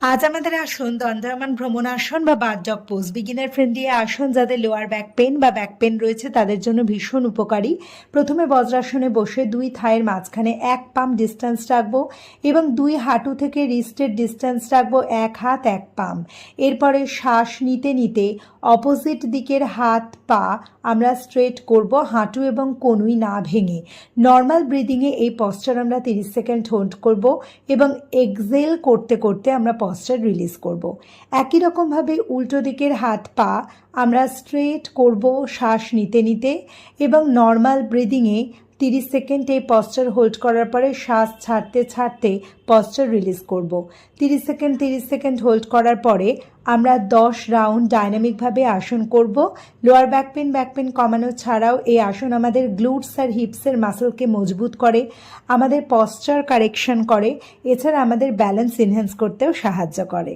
আজ আমাদের আসন দণ্ডায়মান ভ্রমণাসন বা বার্ডগ পোজ বিগিনার ফ্রেন্ডলি আসন। যাদের লোয়ার ব্যাক পেন বা ব্যাক পেন রয়েছে তাদের জন্য ভীষণ উপকারী। প্রথমে বজ্রাসনে বসে দুই থায়ের মাঝখানে 1 পাম ডিস্টেন্স রাখবো এবং দুই হাঁটু থেকে রিস্টের ডিস্টেন্স রাখবো 1 হাত 1 পাম। এরপরে শ্বাস নিতে নিতে অপোজিট দিকের হাত পা আমরা স্ট্রেট করব, হাঁটু এবং কনুই না ভেঙে। নর্মাল ব্রিদিংয়ে এই পশ্চার আমরা 30 সেকেন্ড হোল্ড করব এবং এক্সেল করতে করতে আমরা পশ্চার রিলিজ করব। একই রকমভাবে উল্টো দিকের হাত পা আমরা স্ট্রেট করব শ্বাস নিতে নিতে এবং নর্মাল ব্রিদিংয়ে 30 সেকেন্ড এই পশ্চার হোল্ড করার পরে শ্বাস ছাড়তে ছাড়তে পশ্চার রিলিজ করব। 30 সেকেন্ড হোল্ড করার পরে আমরা 10 রাউন্ড ডাইনামিকভাবে আসন করব। লোয়ার ব্যাক পেন কমানো ছাড়াও এই আসন আমাদের গ্লুটস আর হিপসের মাসলকে মজবুত করে, আমাদের পশ্চার কারেকশন করে, এছাড়া আমাদের ব্যালেন্স এনহ্যান্স করতেও সাহায্য করে।